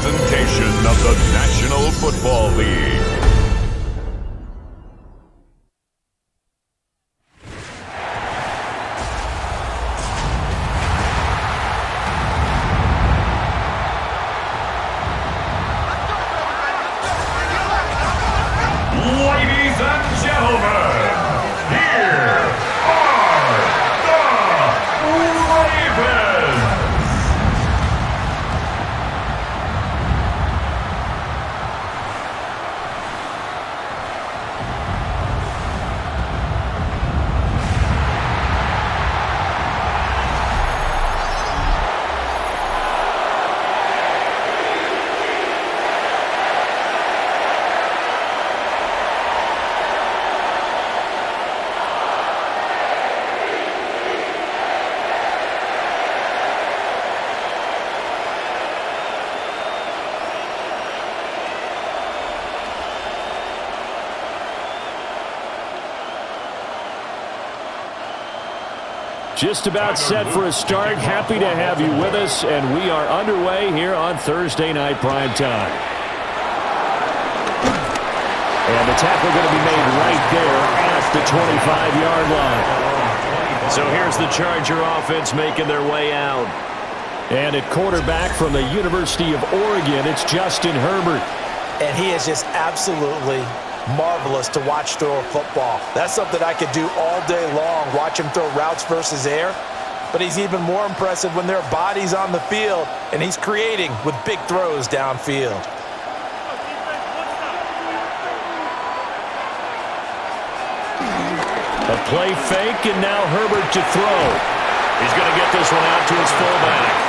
presentation of the National Football League. Ladies and gentlemen, here are the Ravens. Just about set for a start. Happy to have you with us, and we are underway here on Thursday Night Primetime. And the tackle going to be made right there at the 25-yard line. So here's the Charger offense making their way out. And at quarterback from the University of Oregon, it's Justin Herbert. And he is just absolutely marvelous to watch throw a football. That's something I could do all day long, watch him throw routes versus air. But he's even more impressive when there are bodies on the field, and he's creating with big throws downfield. A play fake, and now Herbert to throw. He's going to get this one out to his fullback.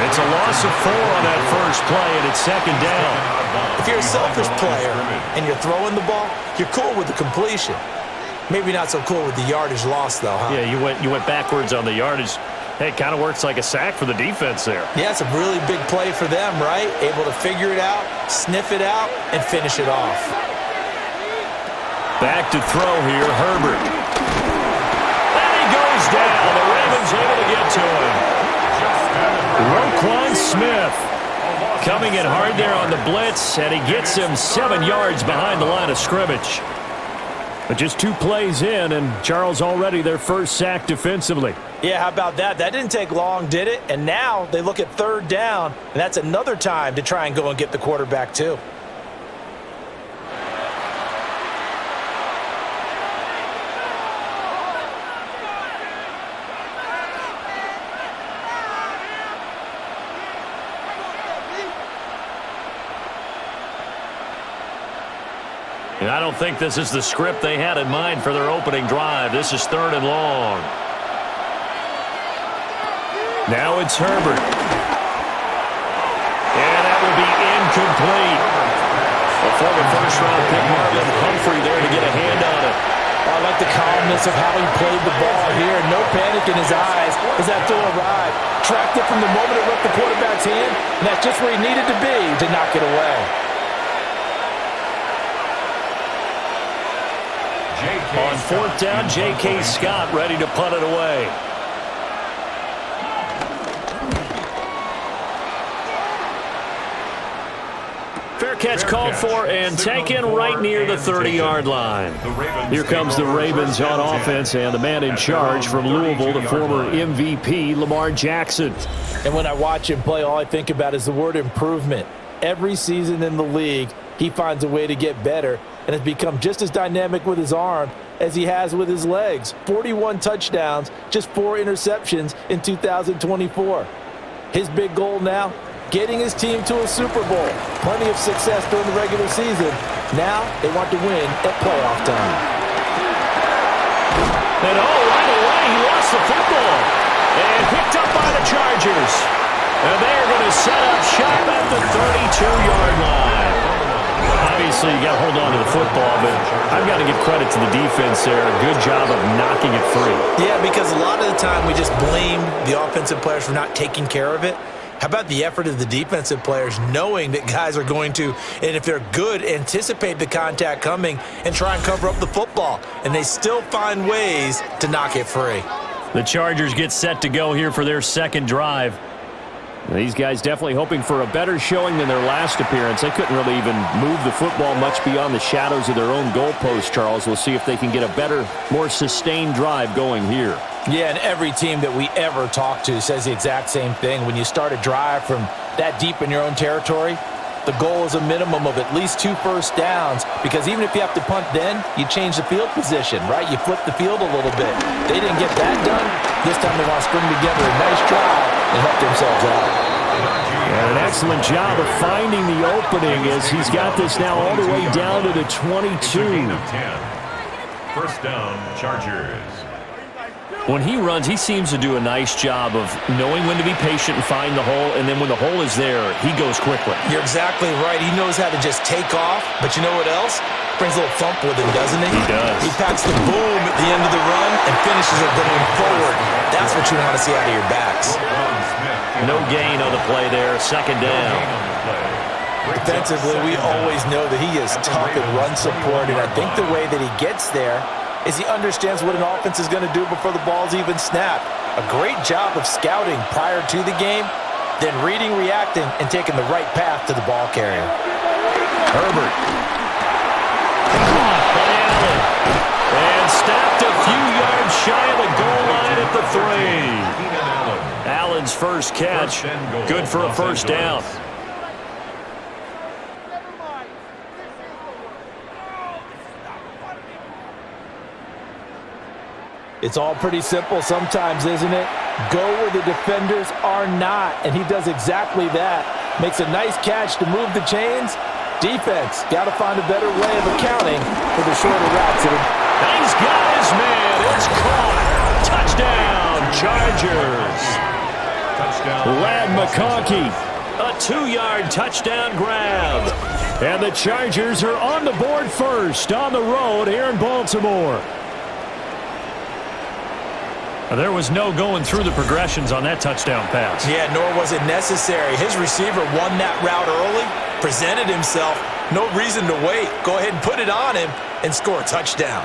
It's a loss of 4 on that first play, and it's second down. If you're a selfish player and you're throwing the ball, you're cool with the completion. Maybe not so cool with the yardage loss, though, huh? Yeah, you went backwards on the yardage. Hey, it kind of works like a sack for the defense there. Yeah, it's a really big play for them, right? Able to figure it out, sniff it out, and finish it off. Back to throw here, Herbert. And he goes down. The Ravens able to get to him. Roquan Smith coming in hard there on the blitz, and he gets him 7 yards behind the line of scrimmage. But just 2 plays in, and Charles already their first sack defensively. Yeah, how about that? That didn't take long, did it? And now they look at third down, and that's another time to try and go and get the quarterback too. And I don't think this is the script they had in mind for their opening drive. This is 3rd and long. Now it's Herbert. And that will be incomplete. A former first-round pick, Marlon Humphrey, there to get a hand on it. I like the calmness of how he played the ball here. No panic in his eyes as that throw arrived. Tracked it from the moment it left the quarterback's hand, and that's just where he needed to be to knock it away. On 4th down, J.K. Scott ready to punt it away. Fair catch called for and taken right near the 30-yard line. Here comes the Ravens on offense, and the man in charge from Louisville, the former MVP, Lamar Jackson. And when I watch him play, all I think about is the word improvement. Every season in the league, he finds a way to get better and has become just as dynamic with his arm as he has with his legs. 41 touchdowns, just 4 interceptions in 2024. His big goal now, getting his team to a Super Bowl. Plenty of success during the regular season. Now they want to win at playoff time. And right away, he lost the football. And picked up by the Chargers. And they're going to set up shop at the 32-yard line. Obviously, you got to hold on to the football, but I've got to give credit to the defense there. A good job of knocking it free. Yeah, because a lot of the time we just blame the offensive players for not taking care of it. How about the effort of the defensive players knowing that guys are going to, and if they're good, anticipate the contact coming and try and cover up the football. And they still find ways to knock it free. The Chargers get set to go here for their second drive. These guys definitely hoping for a better showing than their last appearance. They couldn't really even move the football much beyond the shadows of their own goalpost, Charles. We'll see if they can get a better, more sustained drive going here. Yeah, and every team that we ever talk to says the exact same thing. When you start a drive from that deep in your own territory, the goal is a minimum of at least 2 first downs, because even if you have to punt then, you change the field position, right? You flip the field a little bit. They didn't get that done. This time they want to string together a nice drive and help themselves out. And an excellent job of finding the opening as he's got this now all the way down to the 22. First down, Chargers. When he runs, he seems to do a nice job of knowing when to be patient and find the hole, and then when the hole is there, he goes quickly. You're exactly right. He knows how to just take off, but you know what else? Brings a little thump with him, doesn't he? He does. He packs the boom at the end of the run and finishes it going forward. That's what you want to see out of your backs. No gain on the play there. Second down. Defensively, we always know that he is tough in run support, and I think the way that he gets there is he understands what an offense is going to do before the ball's even snapped. A great job of scouting prior to the game, then reading, reacting, and taking the right path to the ball carrier. Herbert. Caught by Allen. And snapped a few yards shy of the goal line at the 3. Allen's first catch, good for a first down. It's all pretty simple sometimes, isn't it? Go where the defenders are not, and he does exactly that. Makes a nice catch to move the chains. Defense, got to find a better way of accounting for the shorter routes. He's got his man. It's caught. Touchdown, Chargers. Lad McConkey, a 2-yard touchdown grab. And the Chargers are on the board first on the road here in Baltimore. There was no going through the progressions on that touchdown pass. Yeah, nor was it necessary. His receiver won that route early, presented himself. No reason to wait. Go ahead and put it on him and score a touchdown.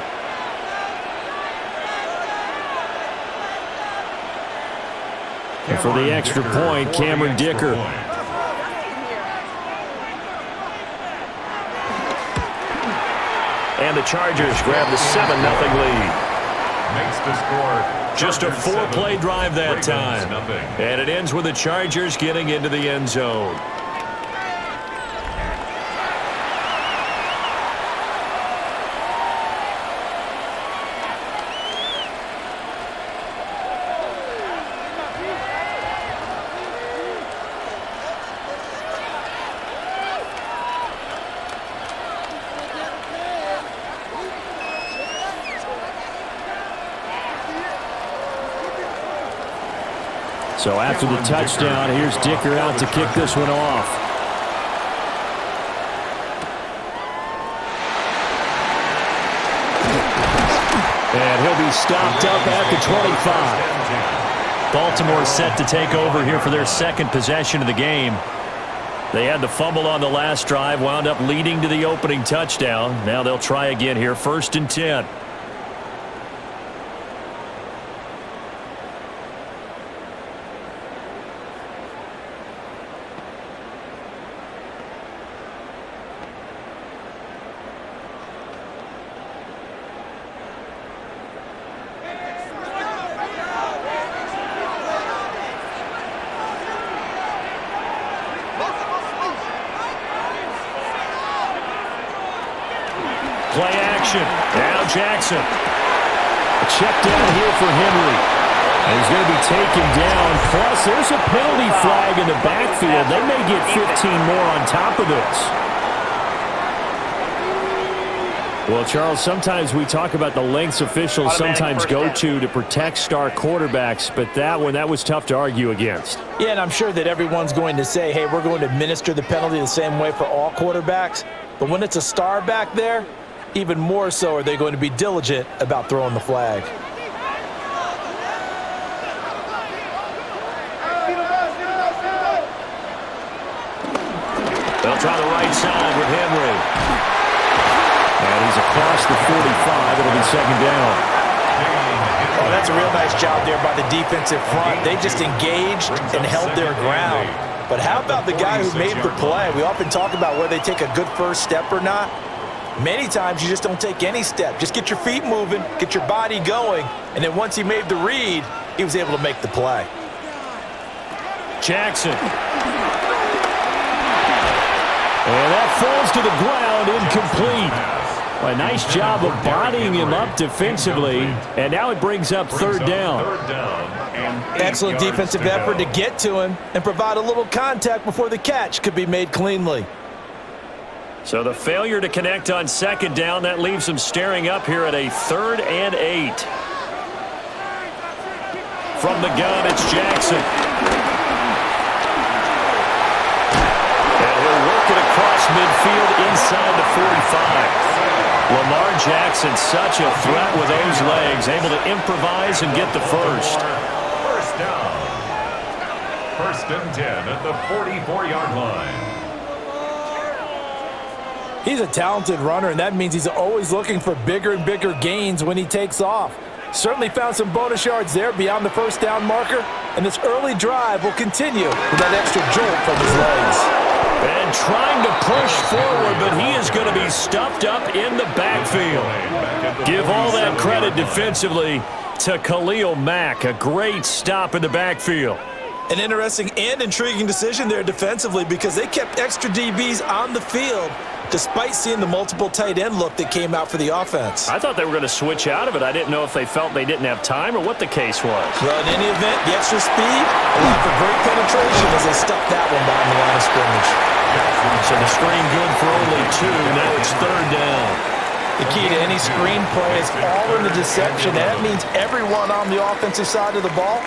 And for the extra point, Cameron Dicker. And the Chargers grab the 7-0 lead. Makes the score. Just a 4-play drive that time. And it ends with the Chargers getting into the end zone. So after the touchdown, here's Dicker out to kick this one off. And he'll be stopped up at the 25. Baltimore set to take over here for their second possession of the game. They had the fumble on the last drive, wound up leading to the opening touchdown. Now they'll try again here, 1st and 10. Play action. Now Jackson. A check down here for Henry. And he's going to be taken down. Plus, there's a penalty flag in the backfield. They may get 15 more on top of this. Well, Charles, sometimes we talk about the lengths officials sometimes go to protect star quarterbacks, but that one, that was tough to argue against. Yeah, and I'm sure that everyone's going to say, hey, we're going to administer the penalty the same way for all quarterbacks. But when it's a star back there, even more so are they going to be diligent about throwing the flag. They'll try the right side with Henry. And he's across the 45. It'll be second down. Oh, that's a real nice job there by the defensive front. They just engaged and held their ground. But how about the guy who made the play? We often talk about whether they take a good first step or not. Many times you just don't take any step. Just get your feet moving, get your body going, and then once he made the read, he was able to make the play. Jackson. And that falls to the ground, incomplete. A nice job of bodying him up defensively, and now it brings up third down. Excellent defensive effort to get to him and provide a little contact before the catch could be made cleanly. So the failure to connect on second down, that leaves him staring up here at a 3rd and 8. From the gun, it's Jackson. And he'll work it across midfield inside the 45. Lamar Jackson, such a threat with those legs, able to improvise and get the first. First down. 1st and 10 at the 44-yard line. He's a talented runner, and that means he's always looking for bigger and bigger gains when he takes off. Certainly found some bonus yards there beyond the first down marker, and this early drive will continue with that extra jolt from his legs. And trying to push forward, but he is going to be stuffed up in the backfield. Give all that credit defensively to Khalil Mack. A great stop in the backfield. An interesting and intriguing decision there defensively because they kept extra DBs on the field despite seeing the multiple tight end look that came out for the offense. I thought they were going to switch out of it. I didn't know if they felt they didn't have time or what the case was. Well, in any event, the extra speed allowed for great penetration as they stuffed that one behind the line of scrimmage. So the screen good for only 2. Now it's 3rd down. The key to any screen play is all in the deception. That means everyone on the offensive side of the ball,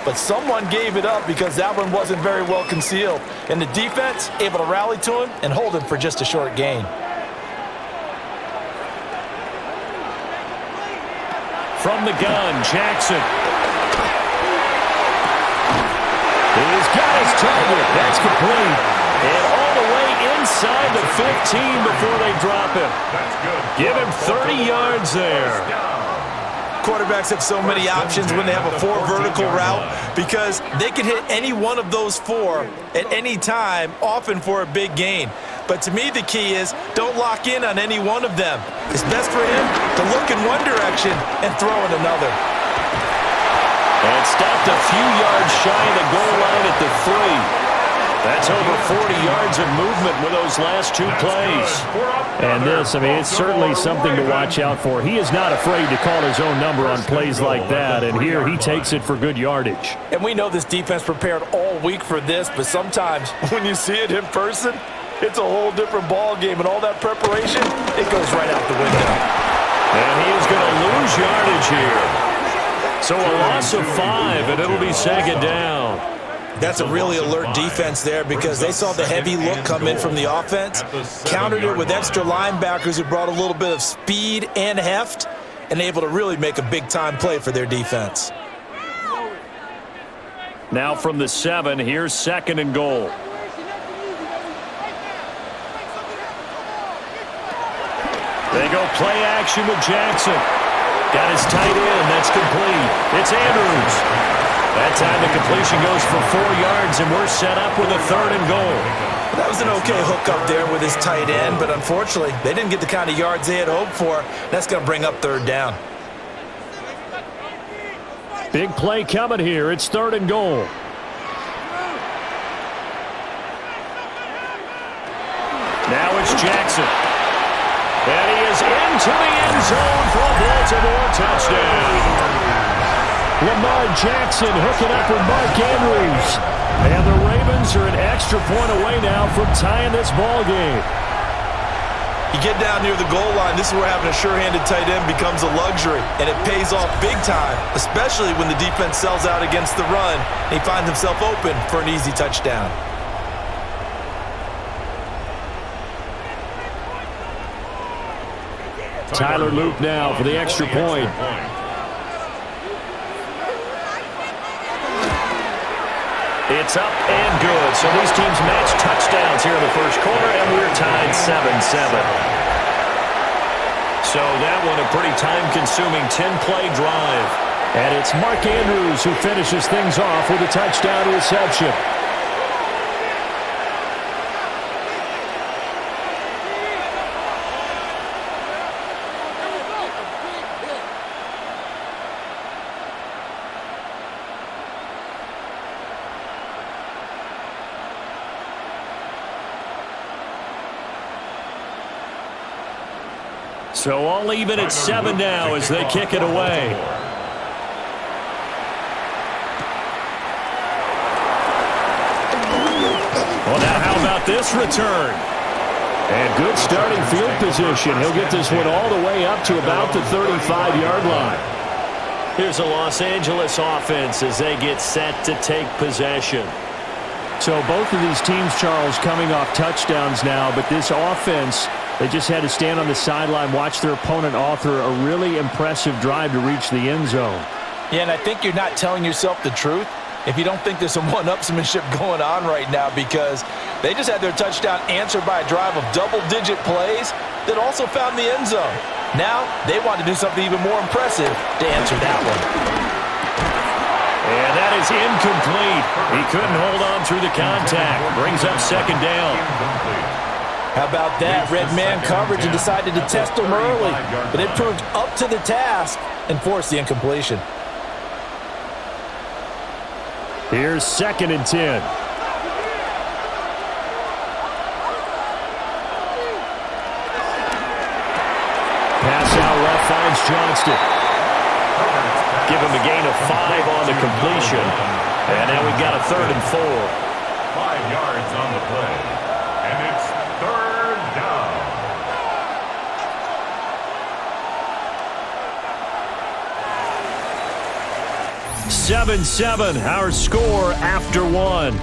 but someone gave it up because that one wasn't very well concealed. And the defense able to rally to him and hold him for just a short gain. From the gun, Jackson. He's got his target. That's complete. And all the way inside the 15 before they drop him. Give him 30 yards there. Quarterbacks have so many options when they have a 4 vertical route because they can hit any one of those 4 at any time, often for a big gain. But to me, the key is don't lock in on any one of them. It's best for him to look in one direction and throw in another. And stopped a few yards shy of the goal line at the 3. That's over 40 yards of movement with those last 2 plays. And this, I mean, it's certainly something to watch out for. He is not afraid to call his own number on plays like that, and here he takes it for good yardage. And we know this defense prepared all week for this, but sometimes when you see it in person, it's a whole different ball game, and all that preparation, it goes right out the window. And he is going to lose yardage here. So a loss of 5, and it'll be 2nd down. That's a really alert defense there because they saw the heavy look come in from the offense, countered it with extra linebackers who brought a little bit of speed and heft, and able to really make a big-time play for their defense. Now from the 7, here's 2nd and goal. They go play action with Jackson. Got his tight end. That's complete. It's Andrews. That time the completion goes for 4 yards, and we're set up with a 3rd and goal. That was an okay hook up there with his tight end, but unfortunately, they didn't get the kind of yards they had hoped for. That's going to bring up 3rd down. Big play coming here. It's 3rd and goal. Now it's Jackson. And he is into the end zone for a Baltimore touchdown. Lamar Jackson hooking up with Mark Andrews. And the Ravens are an extra point away now from tying this ball game. You get down near the goal line, this is where having a sure-handed tight end becomes a luxury, and it pays off big time, especially when the defense sells out against the run, and he finds himself open for an easy touchdown. Tyler Loop now for the extra point. It's up and good. So these teams match touchdowns here in the first quarter, and we're tied 7-7. So that one a pretty time-consuming 10-play drive. And it's Mark Andrews who finishes things off with a touchdown reception. So all even at 7 now as they kick it away. Well, now how about this return? And good starting field position. He'll get this one all the way up to about the 35-yard line. Here's a Los Angeles offense as they get set to take possession. So both of these teams, Charles, coming off touchdowns now, but this offense, they just had to stand on the sideline, watch their opponent author a really impressive drive to reach the end zone. Yeah, and I think you're not telling yourself the truth if you don't think there's some one-upsmanship going on right now, because they just had their touchdown answered by a drive of double-digit plays that also found the end zone. Now they want to do something even more impressive to answer that one. And that is incomplete. He couldn't hold on through the contact. Brings up second down. How about that? Red man coverage and decided to test him early, but it proved up to the task and forced the incompletion. Here's 2nd and 10. Pass out left finds Johnston. Give him a gain of 5 on the completion. And now we've got a 3rd and 4. 5 yards on the play. And it's 3rd down. Seven, our score after 1.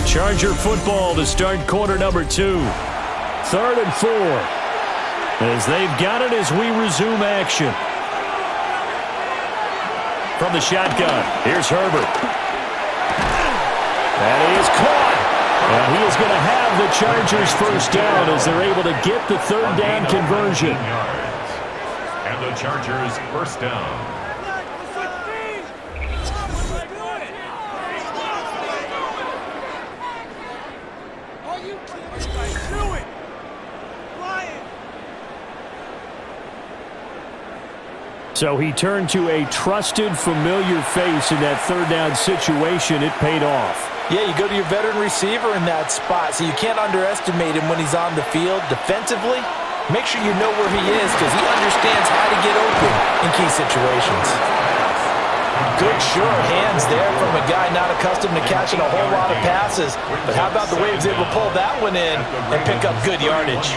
Charger football to start quarter number 2. 3rd and 4. As they've got it as we resume action. From the shotgun, here's Herbert. And he is caught. And he is going to have the Chargers first down as they're able to get the 3rd down conversion. And the Chargers first down. So he turned to a trusted, familiar face in that 3rd down situation. It paid off. Yeah, you go to your veteran receiver in that spot, so you can't underestimate him when he's on the field defensively. Make sure you know where he is because he understands how to get open in key situations. Good, sure hands there from a guy not accustomed to catching a whole lot of passes. But how about the way he was able to pull that one in and pick up good yardage?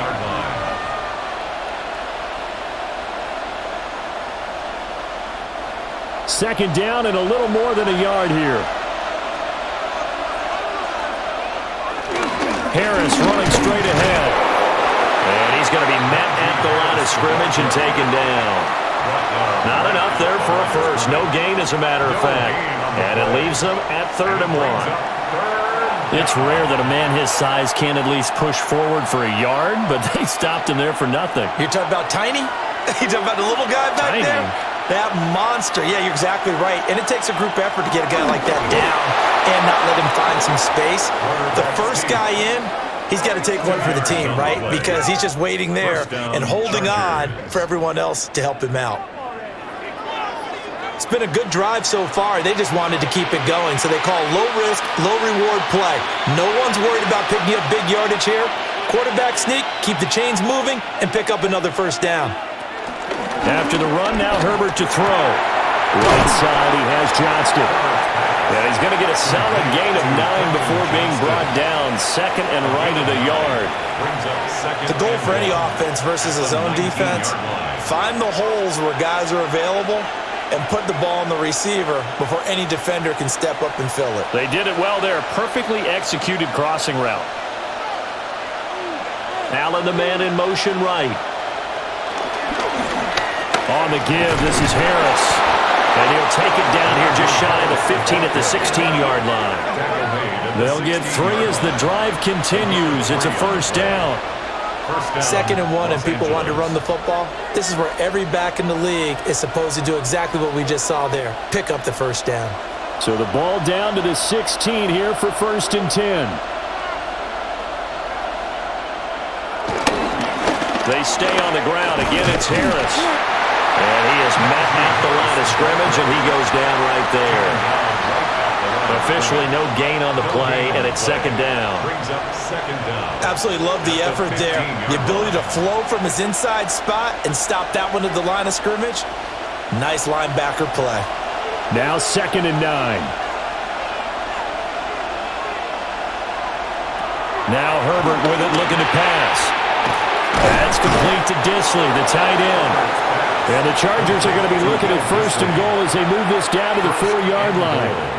Second down and a little more than a yard here. Harris running straight ahead. And he's going to be met at the line of scrimmage and taken down. Not enough there for a first. No gain, as a matter of fact. And it leaves them at 3rd and 1. It's rare that a man his size can't at least push forward for a yard, but they stopped him there for nothing. You're talking about Tiny? You're talking about the little guy back Tiny. there? That monster. Yeah, you're exactly right. And it takes a group effort to get a guy like that down and not let him find some space. The first guy in, he's got to take one for the team, right? Because he's just waiting there and holding on for everyone else to help him out. It's been a good drive so far. They just wanted to keep it going, so they call low-risk, low-reward play. No one's worried about picking up big yardage here. Quarterback sneak, keep the chains moving, and pick up another first down. After the run, now Herbert to throw. Right side, he has Johnston. And he's going to get a solid gain of 9 before being brought down. 2nd and right at a yard. The goal for any offense versus his own defense, find the holes where guys are available and put the ball on the receiver before any defender can step up and fill it. They did it well there. Perfectly executed crossing route. Allen, the man in motion right. On the give, this is Harris. And he'll take it down here just shy of the 15 at the 16-yard line. They'll get 3 as the drive continues. It's a first down. 2nd and 1 and people want to run the football. This is where every back in the league is supposed to do exactly what we just saw there. Pick up the first down. So the ball down to the 16 here for 1st and 10. They stay on the ground. Again, it's Harris. And he is met at the line of scrimmage, and he goes down right there. Officially no gain on the play, and it's 2nd down. Absolutely love the effort there. The ability to flow from his inside spot and stop that one at the line of scrimmage. Nice linebacker play. Now 2nd and 9. Now Herbert with it, looking to pass. That's complete to Disley, the tight end. And the Chargers are going to be looking at 1st and goal as they move this down to the 4-yard line.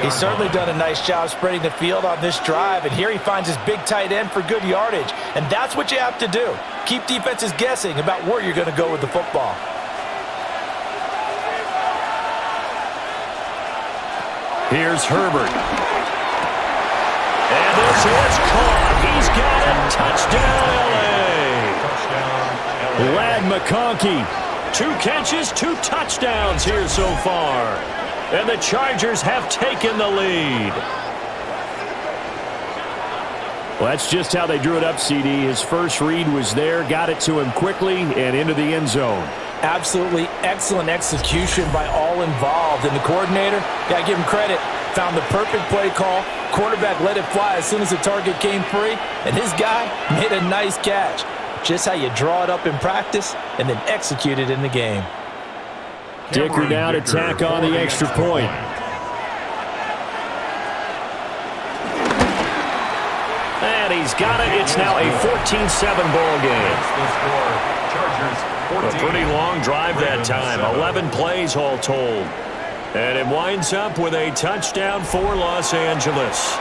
He's certainly done a nice job spreading the field on this drive, and here he finds his big tight end for good yardage. And that's what you have to do. Keep defenses guessing about where you're going to go with the football. Here's Herbert. And this is caught. He's got it. Touchdown, L.A. Lad McConkey. 2 catches, 2 touchdowns here so far. And the Chargers have taken the lead. Well, that's just how they drew it up, CD. His first read was there, got it to him quickly, and into the end zone. Absolutely excellent execution by all involved. And the coordinator, got to give him credit, found the perfect play call. Quarterback let it fly as soon as the target came free, and his guy made a nice catch. Just how you draw it up in practice and then execute it in the game. Dicker now to tack on the extra point. And he's got it. It's now a 14-7 ball game. A pretty long drive that time. 11 plays all told. And it winds up with a touchdown for Los Angeles.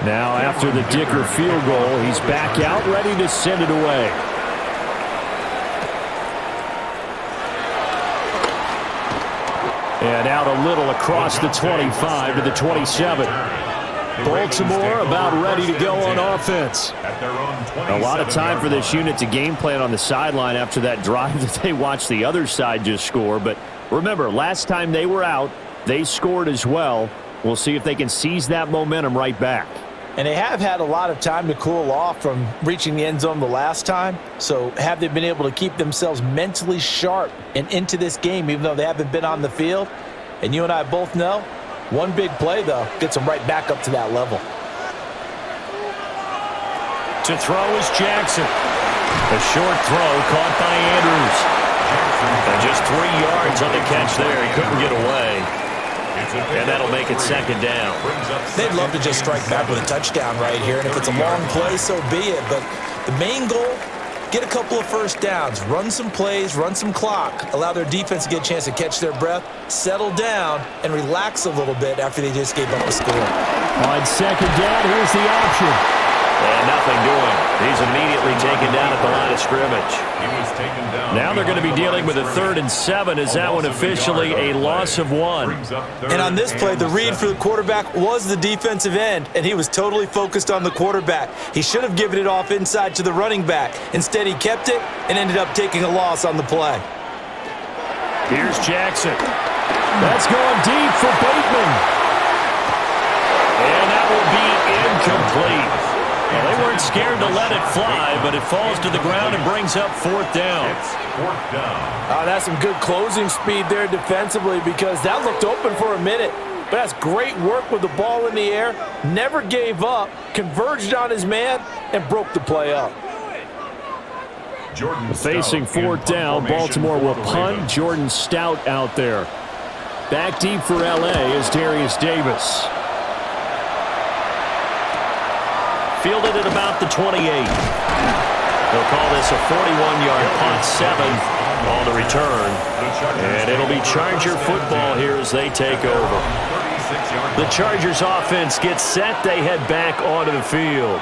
Now, after the Dicker field goal, he's back out, ready to send it away. And out a little across the 25 to the 27. Baltimore about ready to go on offense. A lot of time for this unit to game plan on the sideline after that drive that they watched the other side just score. But remember, last time they were out, they scored as well. We'll see if they can seize that momentum right back. And they have had a lot of time to cool off from reaching the end zone the last time. So have they been able to keep themselves mentally sharp and into this game, even though they haven't been on the field? And you and I both know, one big play, though, gets them right back up to that level. To throw is Jackson. A short throw caught by Andrews. And just 3 yards on the catch there. He couldn't get away. And that'll make it 2nd down. They'd love to just strike back with a touchdown right here. And if it's a long play, so be it. But the main goal, get a couple of first downs, run some plays, run some clock, allow their defense to get a chance to catch their breath, settle down, and relax a little bit after they just gave up a score. On 2nd down, here's the option. And nothing doing. He's immediately taken down at the line of scrimmage. Now they're going to be dealing with a 3rd and 7. Is that one officially a loss of 1? And on this play, the read for the quarterback was the defensive end, and he was totally focused on the quarterback. He should have given it off inside to the running back. Instead, he kept it and ended up taking a loss on the play. Here's Jackson. That's going deep for Bateman. And that will be incomplete. Well, they weren't scared to let it fly, but it falls to the ground and brings up 4th down. That's some good closing speed there defensively, because that looked open for a minute. But that's great work with the ball in the air. Never gave up, converged on his man, and broke the play up. Facing 4th down, Baltimore will punt. Jordan Stout out there. Back deep for L.A. is Darius Davis. fielded at about the 28. They'll call this a 41-yard punt, 7 on the return. And it'll be Charger football here as they take over. The Chargers offense gets set. They head back onto the field.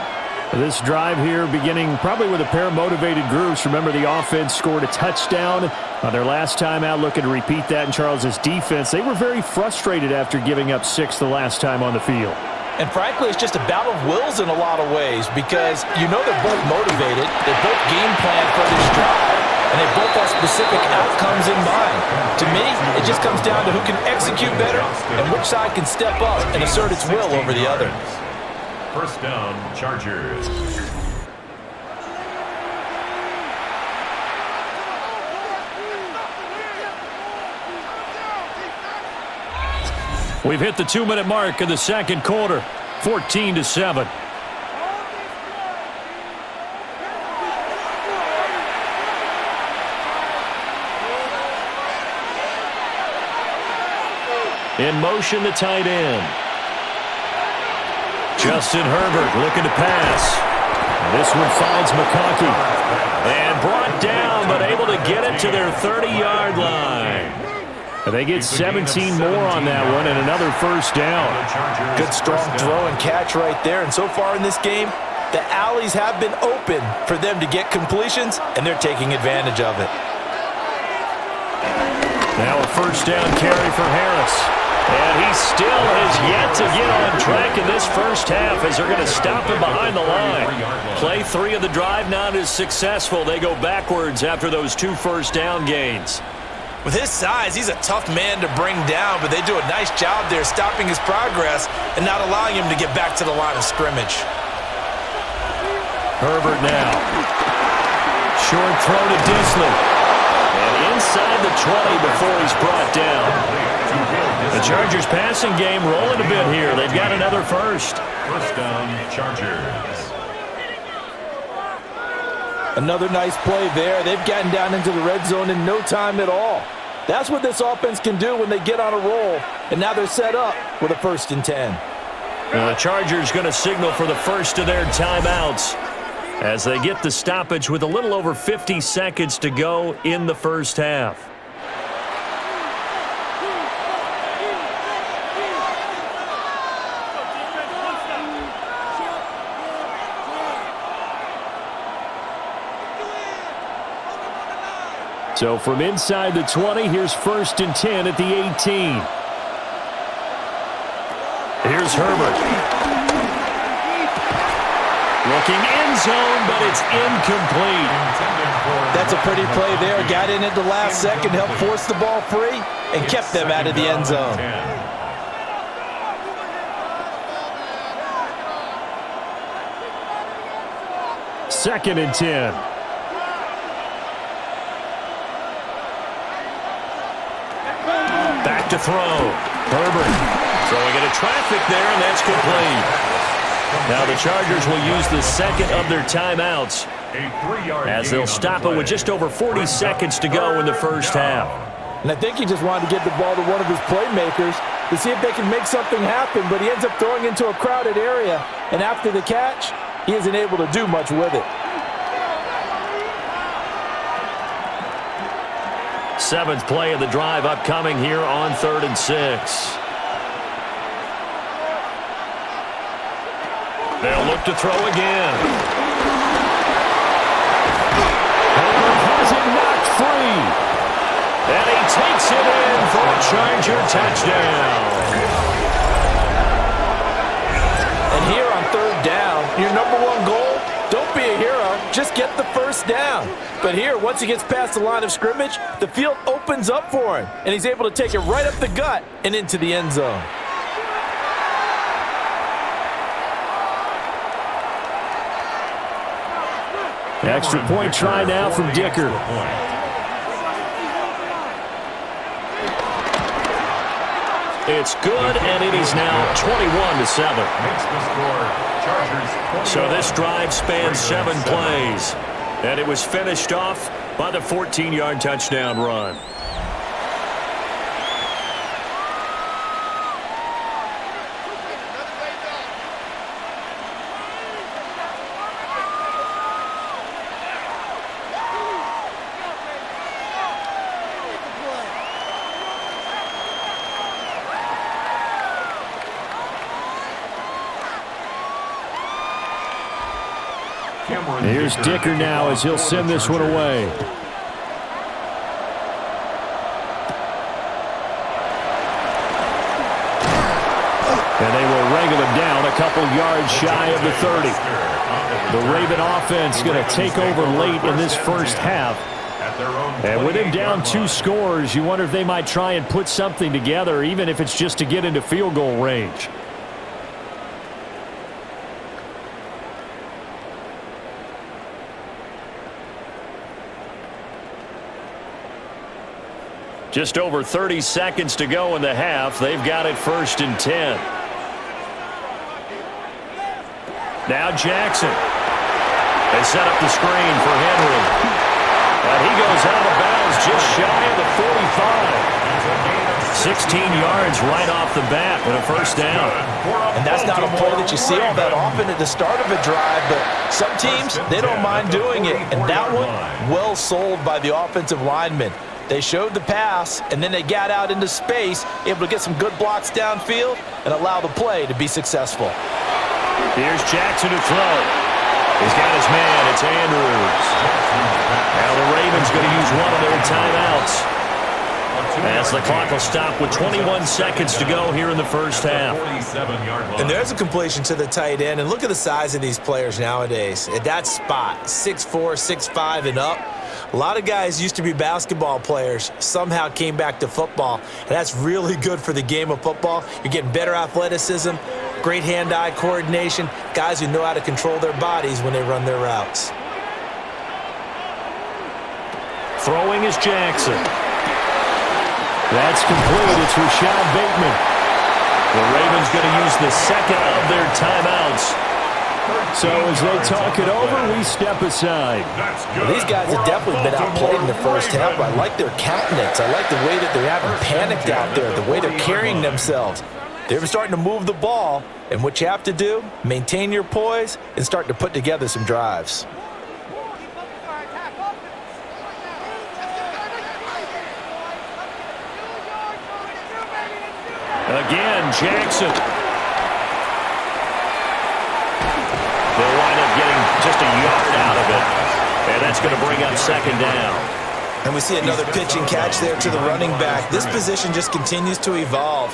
This drive here beginning probably with a pair of motivated groups. Remember, the offense scored a touchdown on their last time out, looking to repeat that in Charles's defense. They were very frustrated after giving up 6 the last time on the field. And frankly, it's just a battle of wills in a lot of ways because you know they're both motivated, they both game plan for this drive, and they both have specific outcomes in mind. To me, it just comes down to who can execute better and which side can step up and assert its will over the other. First down, Chargers. We've hit the 2-minute mark of the second quarter, 14-7. In motion, the tight end. Justin Herbert looking to pass. This one finds McConkey. And brought down, but able to get it to their 30-yard line. They get 17 more on that one and another first down. Good strong throw and catch right there. And so far in this game, the alleys have been open for them to get completions, and they're taking advantage of it. Now a first down carry for Harris. And he still has yet to get on track in this first half as they're going to stop him behind the line. Play 3 of the drive not as successful. They go backwards after those 2 first down gains. With his size, he's a tough man to bring down, but they do a nice job there stopping his progress and not allowing him to get back to the line of scrimmage. Herbert now. Short throw to Disley. And inside the 20 before he's brought down. The Chargers passing game rolling a bit here. They've got another first. First down, Chargers. Another nice play there. They've gotten down into the red zone in no time at all. That's what this offense can do when they get on a roll. And now they're set up with a 1st and 10. Now the Chargers going to signal for the first of their timeouts as they get the stoppage with a little over 50 seconds to go in the first half. So from inside the 20, here's 1st and 10 at the 18. Here's Herbert. Looking end zone, but it's incomplete. That's a pretty play there. Got in at the last second, helped force the ball free, and kept them out of the end zone. 2nd and 10. Back to throw. Herbert throwing into traffic there, and that's complete. Now the Chargers will use the second of their timeouts as they'll stop it with just over 40 seconds to go in the first half. And I think he just wanted to get the ball to one of his playmakers to see if they can make something happen, but he ends up throwing into a crowded area, and after the catch, he isn't able to do much with it. 7th play of the drive upcoming here on 3rd and 6. They'll look to throw again. Herbert has it knocked free. And he takes it in for a Charger touchdown. And here on 3rd down, your #1 goal, don't be a hero, just get the first down. But here, once he gets past the line of scrimmage, the field opens up for him, and he's able to take it right up the gut and into the end zone. Extra point try now from Dicker. It's good, and it is now 21-7. So this drive spans 7 plays, and it was finished off by the 14-yard touchdown run. Here's Dicker now as he'll send this one away. And they will wrangle him down a couple yards shy of the 30. The Raven offense going to take over late in this first half. And with him down 2 scores, you wonder if they might try and put something together, even if it's just to get into field goal range. Just over 30 seconds to go in the half. They've got it 1st and 10. Now Jackson. They set up the screen for Henry. And he goes out of bounds just shy of the 45. 16 yards right off the bat with a first down. And that's not a play that you see all that often at the start of a drive, but some teams, they don't mind doing it. And that one, well sold by the offensive lineman. They showed the pass, and then they got out into space, able to get some good blocks downfield and allow the play to be successful. Here's Jackson to throw. He's got his man. It's Andrews. Now the Ravens going to use one of their timeouts as the clock will stop with 21 seconds to go here in the first half. And there's a completion to the tight end. And look at the size of these players nowadays. At that spot, 6'4", 6'5", and up. A lot of guys used to be basketball players, somehow came back to football. And that's really good for the game of football. You're getting better athleticism, great hand-eye coordination, guys who know how to control their bodies when they run their routes. Throwing is Jackson. That's complete. It's Rashad Bateman. The Ravens going to use the second of their timeouts. So as they talk it over, we step aside. Well, these guys have definitely been outplayed in the first half. I like their countenance. I like the way that they haven't panicked out there, the way they're carrying themselves. They're starting to move the ball, and what you have to do, maintain your poise and start to put together some drives. Again, Jackson. They'll wind up getting just a yard out of it. And that's going to bring up second down. And we see another pitch and catch there to the running back. This position just continues to evolve.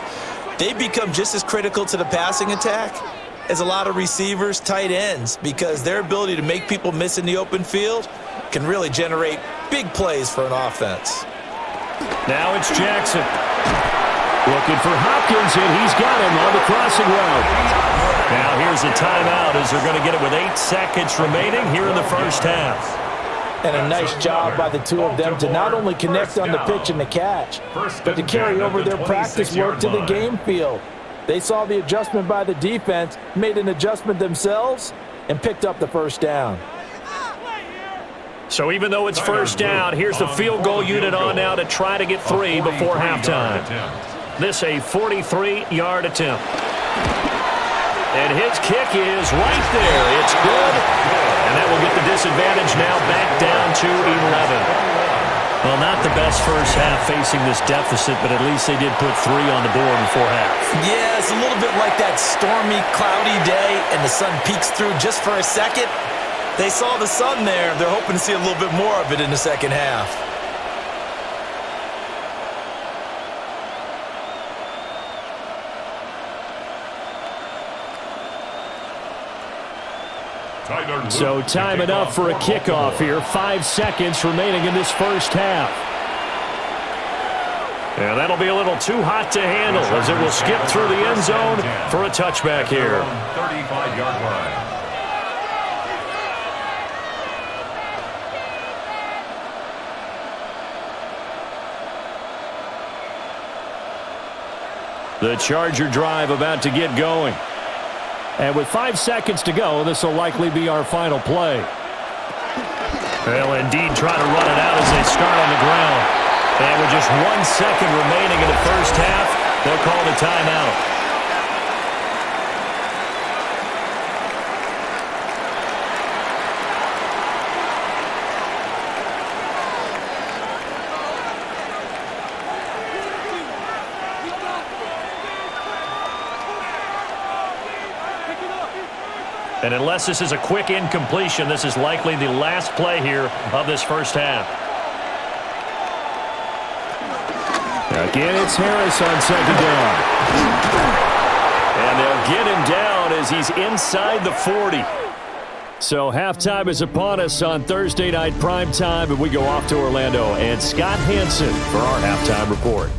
They become just as critical to the passing attack as a lot of receivers, tight ends, because their ability to make people miss in the open field can really generate big plays for an offense. Now it's Jackson. Looking for Hopkins, and he's got him on the crossing route. Now here's a timeout as they're going to get it with 8 seconds remaining here in the first half. And a nice job by the two of them to not only connect on the pitch and the catch, but to carry over their practice work to the game field. They saw the adjustment by the defense, made an adjustment themselves, and picked up the first down. So even though it's first down, here's the field goal unit on now to try to get 3 before halftime. This a 43-yard attempt. And his kick is right there. It's good. And that will get the disadvantage now back down to 11. Well, not the best first half facing this deficit, but at least they did put 3 on the board before half. Yeah, it's a little bit like that stormy, cloudy day, and the sun peeks through just for a second. They saw the sun there. They're hoping to see a little bit more of it in the second half. So time enough for a kickoff here. 5 seconds remaining in this first half. And that'll be a little too hot to handle as it will skip through the end zone for a touchback here. 35-yard line. The Charger drive about to get going. And with 5 seconds to go, this will likely be our final play. They'll indeed try to run it out as they start on the ground. And with just 1 second remaining in the first half, they'll call the timeout. And unless this is a quick incompletion, this is likely the last play here of this first half. Again, it's Harris on second down. And they'll get him down as he's inside the 40. So halftime is upon us on Thursday night primetime, and we go off to Orlando. And Scott Hansen for our halftime report.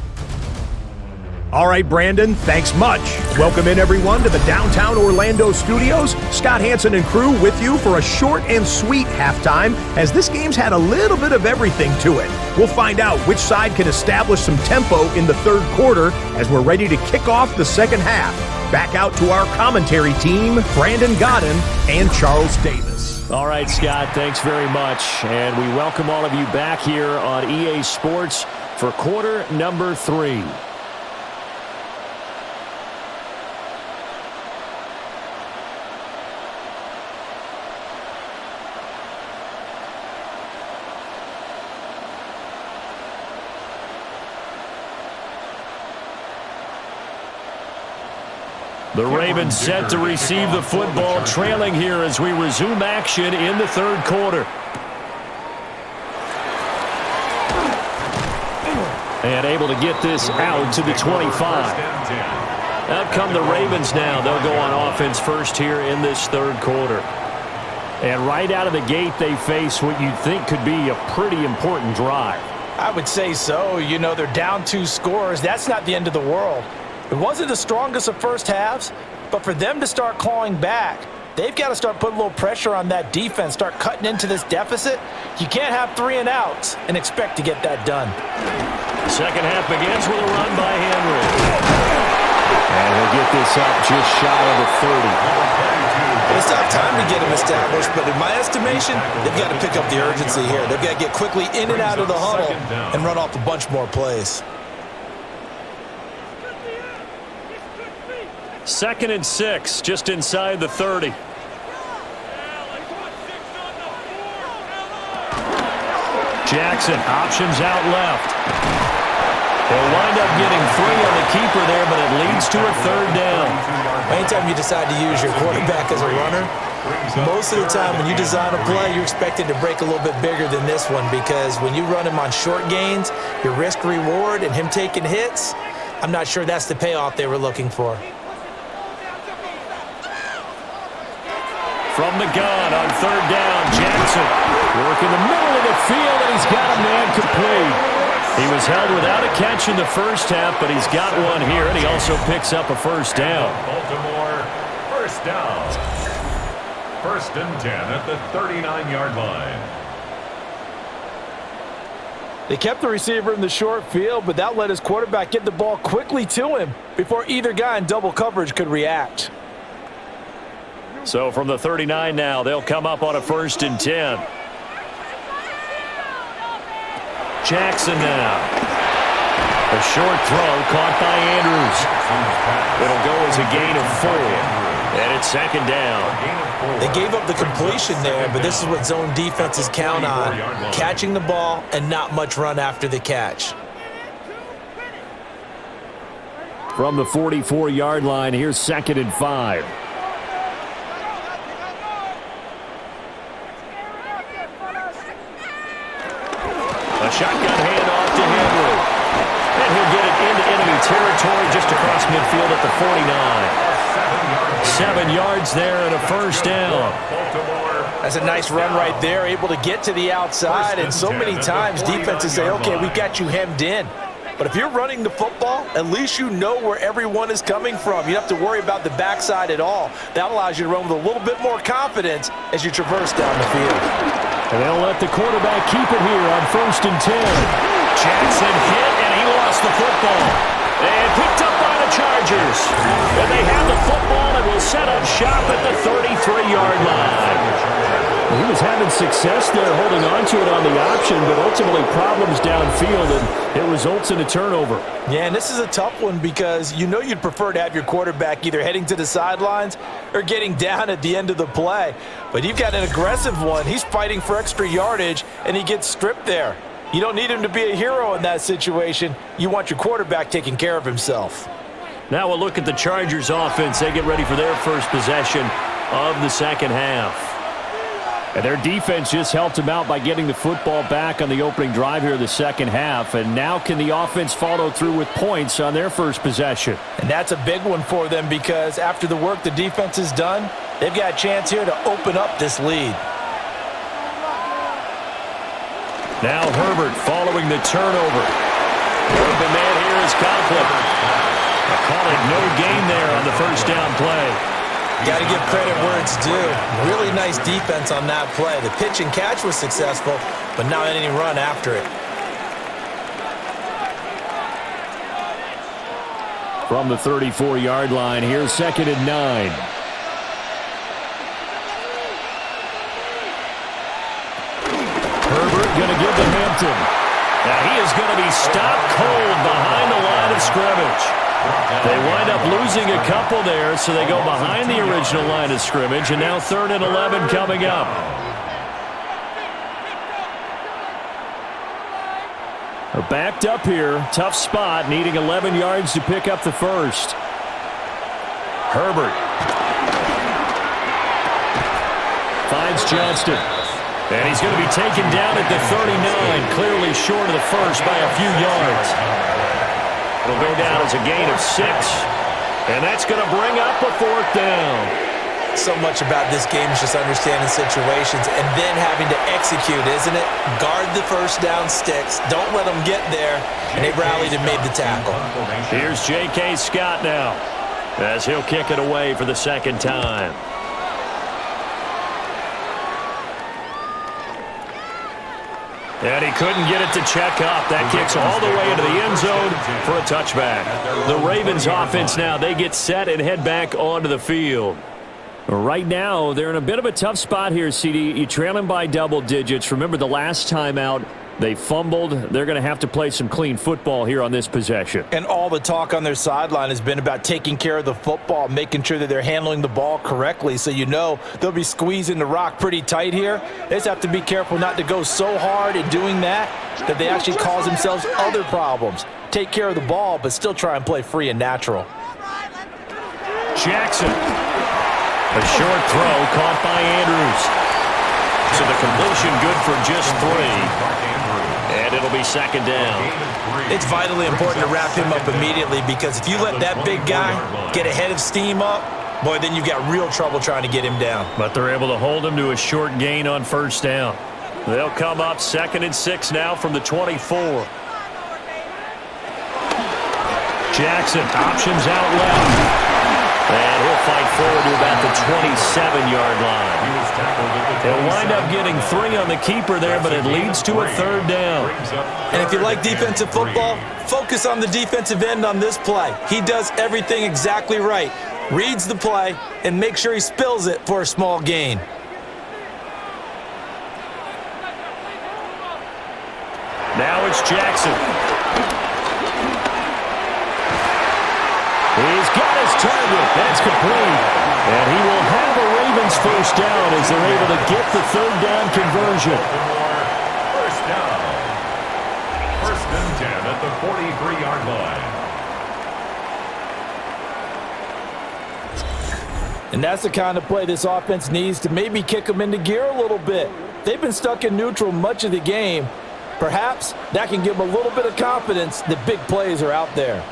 All right, Brandon, thanks much. Welcome in, everyone, to the downtown Orlando studios. Scott Hansen and crew with you for a short and sweet halftime, as this game's had a little bit of everything to it. We'll find out which side can establish some tempo in the third quarter as we're ready to kick off the second half. Back out to our commentary team, Brandon Godden and Charles Davis. All right, Scott, thanks very much. And we welcome all of you back here on EA Sports for quarter number 3. The Ravens set to receive the football, trailing here as we resume action in the third quarter. And able to get this out to the 25. Out come the Ravens now. They'll go on offense first here in this third quarter. And right out of the gate, they face what you'd think could be a pretty important drive. I would say so. You know, they're down 2 scores. That's not the end of the world. It wasn't the strongest of first halves, but for them to start clawing back, they've got to start putting a little pressure on that defense, start cutting into this deficit. You can't have 3 and outs and expect to get that done. Second half begins with a run by Henry. And he'll get this up just shy of the 30. It's not time to get him established, but in my estimation, they've got to pick up the urgency here. They've got to get quickly in and out of the huddle and run off a bunch more plays. 2nd and 6, just inside the 30. Jackson, options out left. They'll wind up getting 3 on the keeper there, but it leads to a 3rd down. Anytime you decide to use your quarterback as a runner, most of the time when you design a play, you're expected to break a little bit bigger than this one, because when you run him on short gains, your risk-reward and him taking hits, I'm not sure that's the payoff they were looking for. From the gun on 3rd down, Jackson working the middle of the field, and he's got a man complete. He was held without a catch in the first half, but he's got one here, and he also picks up a 1st down. Baltimore, 1st down. 1st and 10 at the 39-yard line. They kept the receiver in the short field, but that let his quarterback get the ball quickly to him before either guy in double coverage could react. So from the 39 now, they'll come up on a 1st and 10. Jackson now. A short throw caught by Andrews. It'll go as a gain of 4. And it's 2nd down. They gave up the completion there, but this is what zone defenses count on. Catching the ball and not much run after the catch. From the 44-yard line, here's 2nd and 5. A shotgun handoff to Henry. And he'll get it into enemy territory just across midfield at the 49. 7 yards there and a 1st down. That's a nice run right there, able to get to the outside. And so many times defenses say, okay, we've got you hemmed in. But if you're running the football, at least you know where everyone is coming from. You don't have to worry about the backside at all. That allows you to run with a little bit more confidence as you traverse down the field. And they'll let the quarterback keep it here on 1st and 10. Jackson hit, and he lost the football. And picked up by the Chargers. And they have the football and will set up shop at the 33-yard line. He was having success there holding on to it on the option, but ultimately problems downfield, and it results in a turnover. Yeah, and this is a tough one because you know you'd prefer to have your quarterback either heading to the sidelines or getting down at the end of the play. But you've got an aggressive one. He's fighting for extra yardage, and he gets stripped there. You don't need him to be a hero in that situation. You want your quarterback taking care of himself. Now we'll look at the Chargers offense. They get ready for their first possession of the second half. And their defense just helped them out by getting the football back on the opening drive here of the second half. And now can the offense follow through with points on their first possession? And that's a big one for them because after the work the defense has done, they've got a chance here to open up this lead. Now Herbert following the turnover. The man here is Conklin. Call it no gain there on the first down play. Got to give credit where it's due. Really nice defense on that play. The pitch and catch was successful, but not any run after it. From the 34-yard line, here's 2nd and 9. Herbert going to give to Hampton. Now he is going to be stopped cold behind the line of scrimmage. They wind up losing a couple there, so they go behind the original line of scrimmage, and now 3rd and 11 coming up. They're backed up here. Tough spot, needing 11 yards to pick up the first. Herbert finds Johnston. And he's going to be taken down at the 39, clearly short of the first by a few yards. It'll go down as a gain of 6, and that's going to bring up a 4th down. So much about this game is just understanding situations and then having to execute, isn't it? Guard the first down sticks. Don't let them get there. And they rallied and made the tackle. Here's J.K. Scott now as he'll kick it away for the second time. And he couldn't get it to check up. That kicks all the way into the end zone for a touchback. The Ravens offense now, they get set and head back onto the field. Right now, they're in a bit of a tough spot here, CD. You trail them by double digits. Remember the last time out, they fumbled. They're going to have to play some clean football here on this possession. And all the talk on their sideline has been about taking care of the football, making sure that they're handling the ball correctly. So you know they'll be squeezing the rock pretty tight here. They just have to be careful not to go so hard in doing that they actually cause themselves other problems. Take care of the ball, but still try and play free and natural. Jackson. A short throw caught by Andrews. So the completion good for just 3. And it'll be 2nd down. It's vitally important to wrap him up immediately because if you let that big guy get a head of steam up, boy, then you've got real trouble trying to get him down. But they're able to hold him to a short gain on first down. They'll come up 2nd and 6 now from the 24. Jackson, options out left. And he'll fight forward to about the 27-yard line. He'll wind up getting 3 on the keeper there, but it leads to a 3rd down. And if you like defensive football, focus on the defensive end on this play. He does everything exactly right. Reads the play and makes sure he spills it for a small gain. Now it's Jackson. He's got his target. That's complete. And he will have a Ravens first down as they're able to get the 3rd down conversion. First down. 1st and 10 at the 43-yard line. And that's the kind of play this offense needs to maybe kick them into gear a little bit. They've been stuck in neutral much of the game. Perhaps that can give them a little bit of confidence that big plays are out there.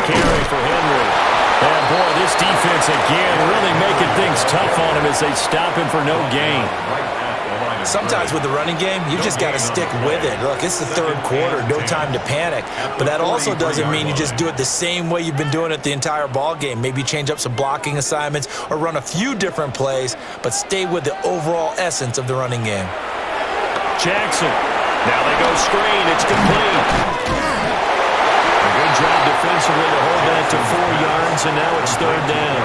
Carry for Henry. And boy, this defense again really making things tough on him as they stop him for no gain. Sometimes with the running game, you just got to stick with it. Look, it's the 3rd quarter, no time to panic. But that also doesn't mean you just do it the same way you've been doing it the entire ball game. Maybe change up some blocking assignments or run a few different plays, but stay with the overall essence of the running game. Jackson. Now they go screen. It's complete. Good job defensively to hold that to 4 yards, and now it's 3rd down.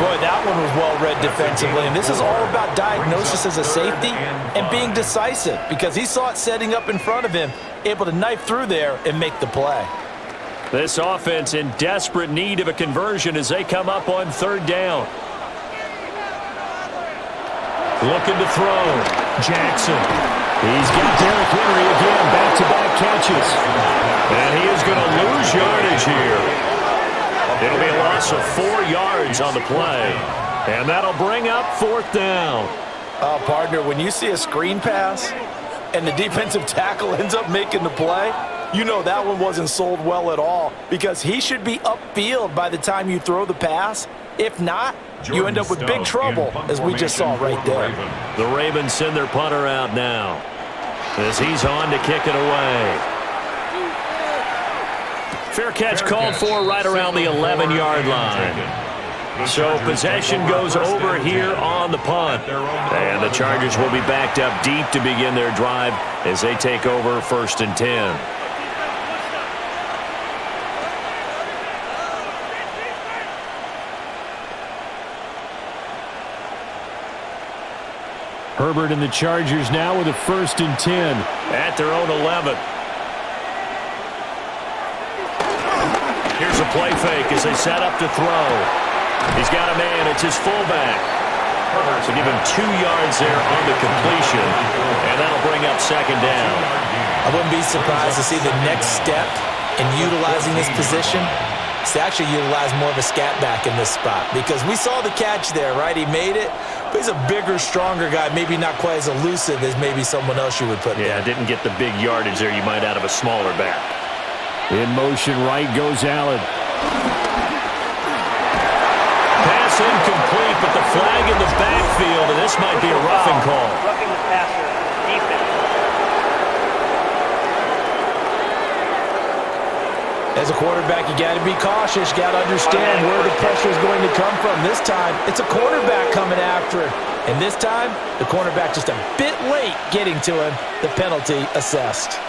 Boy, that one was well read defensively, and this is all about diagnosis as a safety and being decisive because he saw it setting up in front of him, able to knife through there and make the play. This offense in desperate need of a conversion as they come up on 3rd down. Looking to throw. Jackson. He's got Derrick Henry again, back-to-back catches. And he is going to lose loss of 4 yards on the play. And that'll bring up 4th down. Partner, when you see a screen pass and the defensive tackle ends up making the play, you know that one wasn't sold well at all, because he should be upfield by the time you throw the pass. If not, you end up with big trouble, as we just saw right there. The Ravens send their punter out now, as he's on to kick it away. Fair catch called for right around the 11-yard line. So possession goes over here on the punt. And the Chargers will be backed up deep to begin their drive as they take over 1st and 10. Herbert and the Chargers now with a 1st and 10. At their own 11. Here's a play fake as they set up to throw. He's got a man. It's his fullback. So give him 2 yards there on the completion. And that'll bring up 2nd down. I wouldn't be surprised to see the next step in utilizing this position is to actually utilize more of a scat back in this spot, because we saw the catch there, right? He made it, but he's a bigger, stronger guy, maybe not quite as elusive as maybe someone else you would put there. Yeah, didn't get the big yardage there you might out of a smaller back. In motion, right goes Allen. Pass incomplete, but the flag in the backfield, and this might be a roughing call. Roughing the passer, defense. As a quarterback, you got to be cautious. You got to understand where the pressure is going to come from. This time, it's a cornerback coming after him. And this time, the cornerback just a bit late getting to him. The penalty assessed.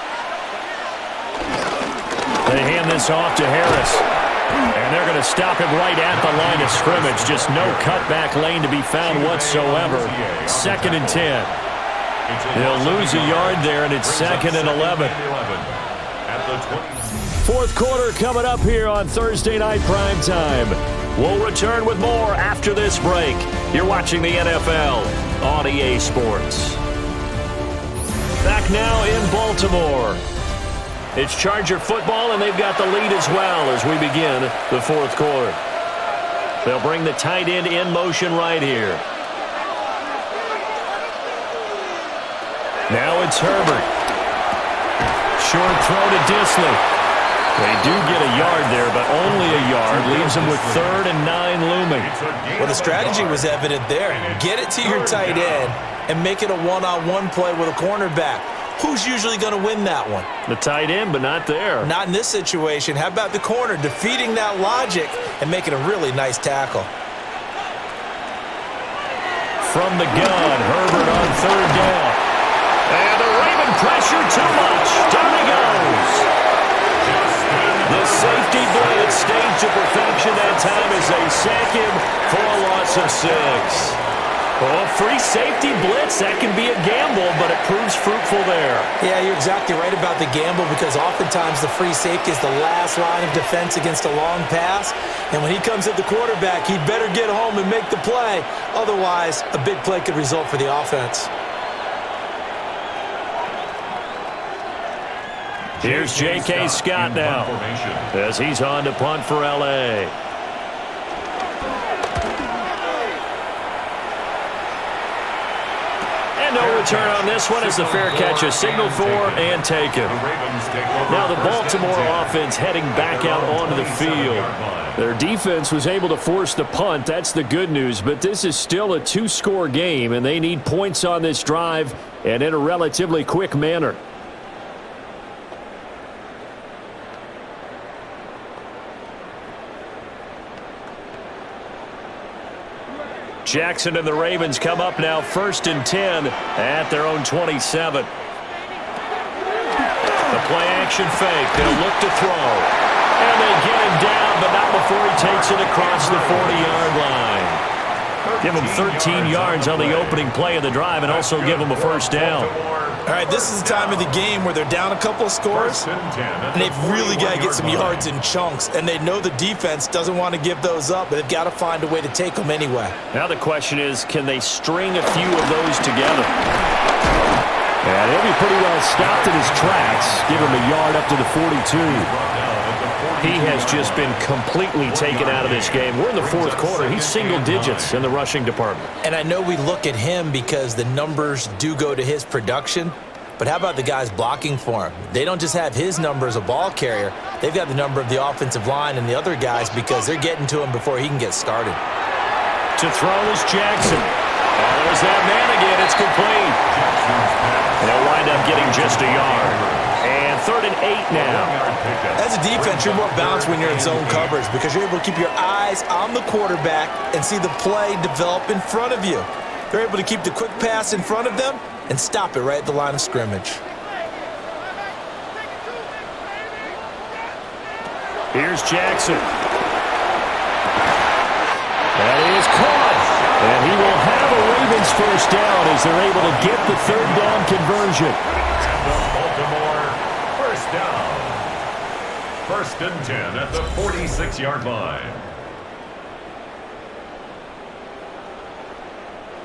They hand this off to Harris. And they're going to stop him right at the line of scrimmage. Just no cutback lane to be found whatsoever. 2nd and 10. They'll lose a yard there, and it's 2nd and 11. 4th quarter coming up here on Thursday Night Primetime. We'll return with more after this break. You're watching the NFL on EA Sports. Back now in Baltimore. It's Charger football, and they've got the lead as well as we begin the 4th quarter. They'll bring the tight end in motion right here. Now it's Herbert. Short throw to Disley. They do get a yard there, but only a yard. Leaves them with 3rd and 9 looming. Well, the strategy was evident there. Get it to your tight end and make it a one-on-one play with a cornerback. Who's usually going to win that one? The tight end, but not there. Not in this situation. How about the corner defeating that logic and making a really nice tackle? From the gun, Herbert on 3rd down. And the Raven pressure too much. Down he goes. The safety blitz staged to perfection that time as they sack him for a loss of 6. Oh, free safety blitz, that can be a gamble, but it proves fruitful there. Yeah, you're exactly right about the gamble, because oftentimes the free safety is the last line of defense against a long pass. And when he comes at the quarterback, he'd better get home and make the play. Otherwise, a big play could result for the offense. Here's J.K. Scott now as he's on to punt for L.A. And no return on this one as the fair catch is signaled for and taken. Now the Baltimore offense heading back out onto the field. Their defense was able to force the punt. That's the good news, but this is still a 2-score game, and they need points on this drive and in a relatively quick manner. Jackson and the Ravens come up now 1st and 10 at their own 27. The play action fake. They'll look to throw. And they get him down, but not before he takes it across the 40-yard line. Give him 13 yards on the opening play of the drive and also give him a 1st down. All right, this is the time of the game where they're down a couple of scores, and they've really got to get some yards in chunks, and they know the defense doesn't want to give those up, but they've got to find a way to take them anyway. Now the question is, can they string a few of those together? And he'll be pretty well stopped in his tracks. Give him a yard up to the 42. He has just been completely taken out of this game. We're in the fourth quarter. He's single digits in the rushing department. And I know we look at him because the numbers do go to his production, but how about the guys blocking for him? They don't just have his number as a ball carrier. They've got the number of the offensive line and the other guys because they're getting to him before he can get started. To throw is Jackson. Oh, there's that man again. It's complete. And they'll wind up getting just a yard. And 3rd and 8 now. As a defense, you're more balanced when you're in zone coverage because you're able to keep your eyes on the quarterback and see the play develop in front of you. They're able to keep the quick pass in front of them and stop it right at the line of scrimmage. Here's Jackson. That is caught. And he will have a Ravens first down as they're able to get the 3rd down conversion. And the Baltimore first down. 1st and 10 at the 46-yard line.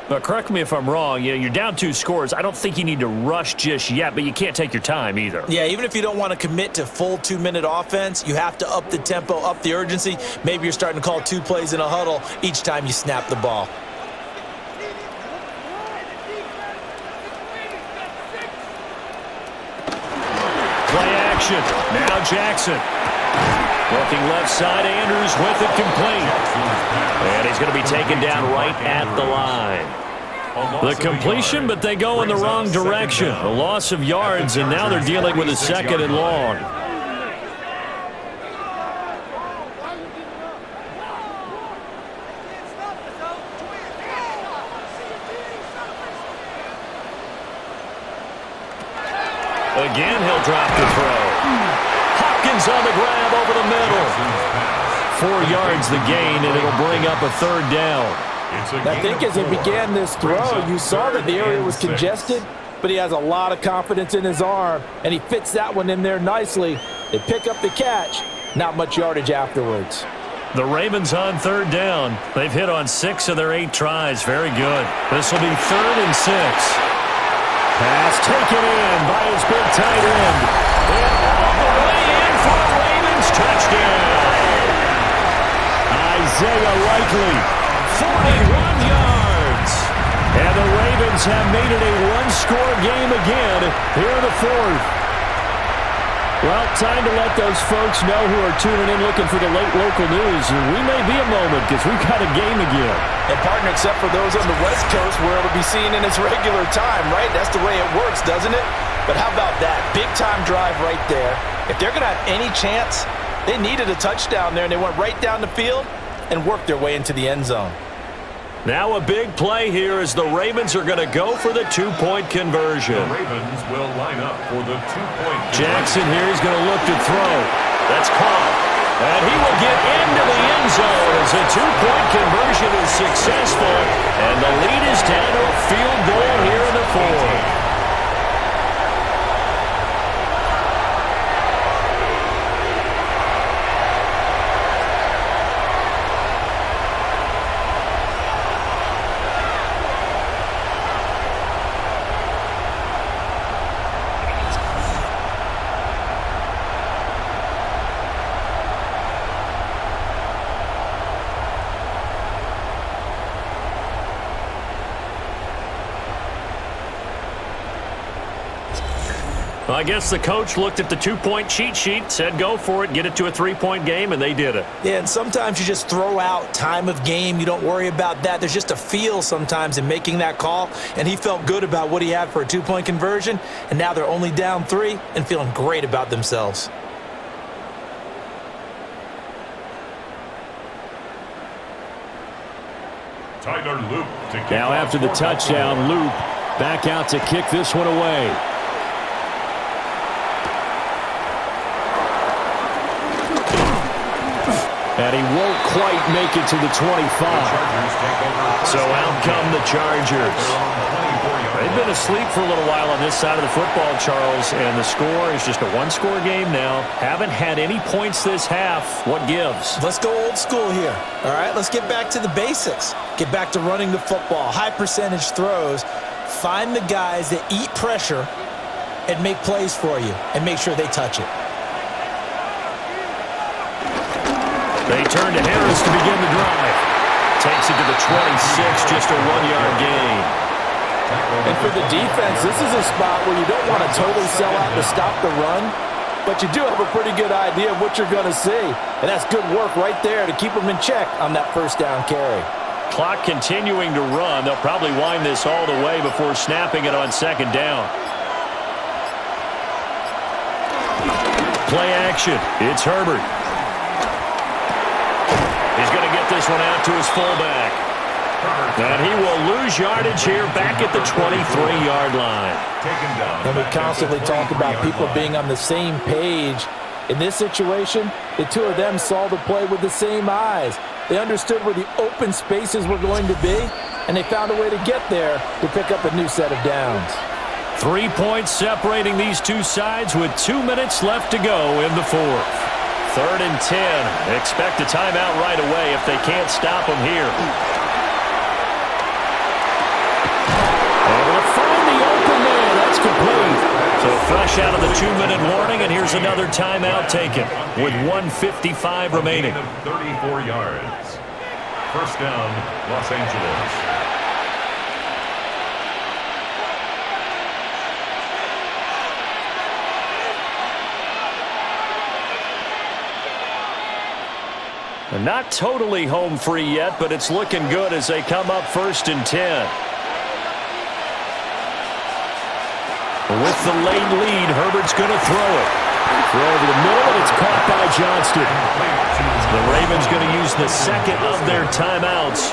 But correct me if I'm wrong. You're down 2 scores. I don't think you need to rush just yet, but you can't take your time either. Yeah, even if you don't want to commit to full 2-minute offense, you have to up the tempo, up the urgency. Maybe you're starting to call 2 plays in a huddle each time you snap the ball. Play action. Now Jackson. Working left side, Andrews with it complete. And he's going to be taken down right at the line. The completion, but they go in the wrong direction. A loss of yards, and now they're dealing with a 2nd and long. Again, he'll drop the throw. Hopkins on the grab over the middle. 4 yards the gain, and it'll bring up a 3rd down. I think as he began this throw, you saw that the area was congested, but he has a lot of confidence in his arm, and he fits that one in there nicely. They pick up the catch, not much yardage afterwards. The Ravens on 3rd down. They've hit on 6 of their 8 tries. Very good. This will be 3rd and 6. Pass taken in by his big tight end. And all the way in for a Ravens touchdown. Isaiah Likely, 41 yards. And the Ravens have made it a 1-score game again here in the 4th. Well, time to let those folks know who are tuning in looking for the late local news. We may be a moment because we've got a game again. And partner, except for those on the West Coast where it'll be seen in its regular time, right? That's the way it works, doesn't it? But how about that? Big-time drive right there. If they're going to have any chance, they needed a touchdown there, and they went right down the field and worked their way into the end zone. Now a big play here as the Ravens are going to go for the 2-point conversion. The Ravens will line up for the 2-point conversion. Jackson here is going to look to throw. That's caught. And he will get into the end zone as a 2-point conversion is successful. And the lead is down to a field goal here in the 4th. Well, I guess the coach looked at the 2-point cheat sheet, said go for it, get it to a 3-point game, and they did it. Yeah, and sometimes you just throw out time of game. You don't worry about that. There's just a feel sometimes in making that call, and he felt good about what he had for a 2-point conversion, and now they're only down 3 and feeling great about themselves. Tyler Loop to kick now after the touchdown, Loop back out to kick this one away. And he won't quite make it to the 25. So out come the Chargers. They've been asleep for a little while on this side of the football, Charles, and the score is just a 1-score game now. Haven't had any points this half. What gives? Let's go old school here. All right, let's get back to the basics. Get back to running the football, high percentage throws. Find the guys that eat pressure and make plays for you and make sure they touch it. They turn to Harris to begin the drive. Takes it to the 26, just a 1-yard gain. And for the defense, this is a spot where you don't want to totally sell out to stop the run, but you do have a pretty good idea of what you're going to see. And that's good work right there to keep them in check on that first down carry. Clock continuing to run. They'll probably wind this all the way before snapping it on second down. Play action. It's Herbert. He's going to get this one out to his fullback. And he will lose yardage here back at the 23-yard line. And we constantly talk about people being on the same page. In this situation, the two of them saw the play with the same eyes. They understood where the open spaces were going to be, and they found a way to get there to pick up a new set of downs. 3 points separating these two sides with 2 minutes left to go in the fourth. 3rd and 10. Expect a timeout right away if they can't stop them here. Able to find the open man. That's complete. So fresh out of the 2-minute warning, and here's another timeout taken with 1:55 remaining. 34 yards. First down, Los Angeles. Not totally home free yet, but it's looking good as they come up 1st and 10. With the late lead, Herbert's going to throw it. Throw over the middle, and it's caught by Johnston. The Ravens going to use the second of their timeouts.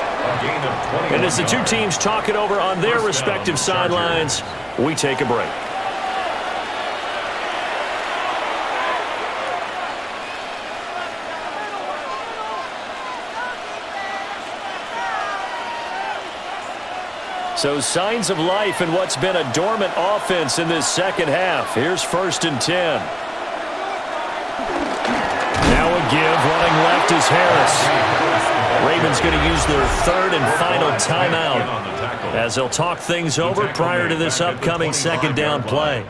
And as the two teams talk it over on their respective sidelines, we take a break. So signs of life in what's been a dormant offense in this second half. Here's 1st and 10. Now a give. Running left is Harris. Ravens going to use their 3rd and final timeout as they'll talk things over prior to this upcoming second down play.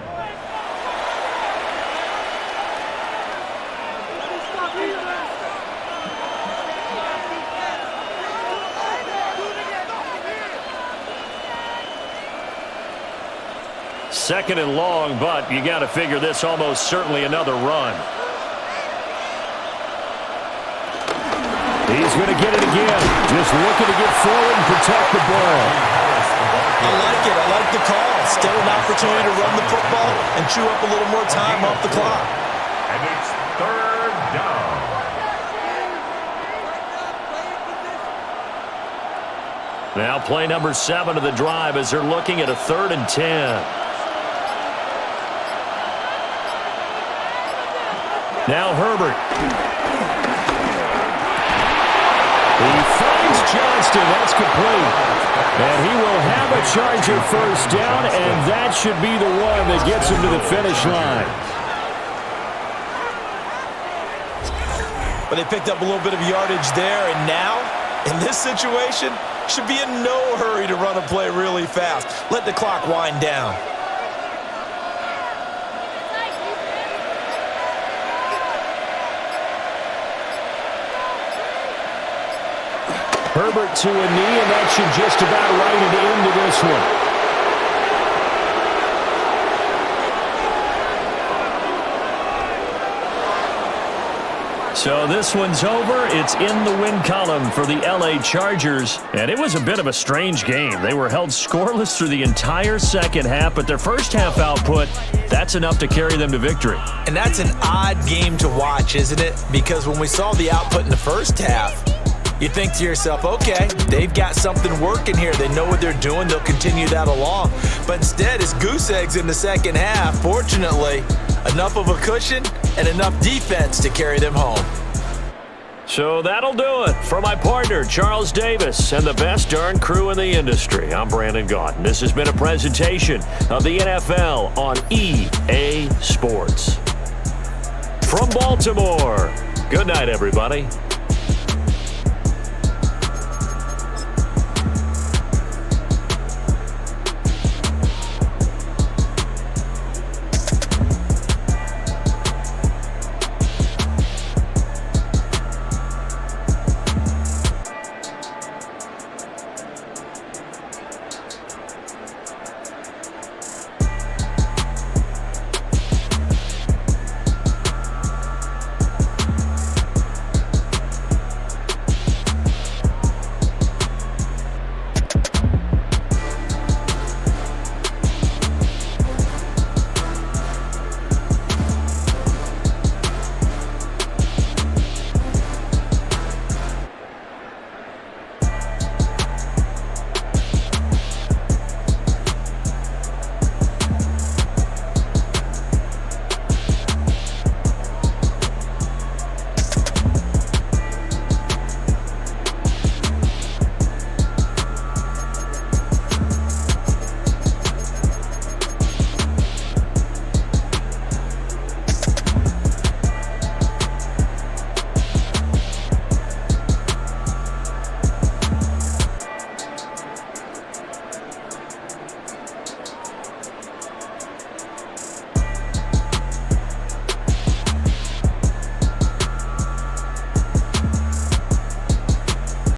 Second and long, but you got to figure this almost certainly another run. He's going to get it again. Just looking to get forward and protect the ball. I like it. I like the call. Still an opportunity to run the football and chew up a little more time off the clock. And it's 3rd down. Now play number 7 of the drive as they're looking at a 3rd and 10. Now Herbert. He finds Johnston. That's complete. And he will have a Charger first down, and that should be the one that gets him to the finish line. But they picked up a little bit of yardage there, and now, in this situation, should be in no hurry to run a play really fast. Let the clock wind down. Herbert to a knee, and that should just about write it into this one. So this one's over. It's in the win column for the LA Chargers. And it was a bit of a strange game. They were held scoreless through the entire second half, but their first half output, that's enough to carry them to victory. And that's an odd game to watch, isn't it? Because when we saw the output in the first half, you think to yourself, okay, they've got something working here. They know what they're doing. They'll continue that along. But instead, it's goose eggs in the second half. Fortunately, enough of a cushion and enough defense to carry them home. So that'll do it. For my partner, Charles Davis, and the best darn crew in the industry, I'm Brandon Gaudin. This has been a presentation of the NFL on EA Sports. From Baltimore, good night, everybody.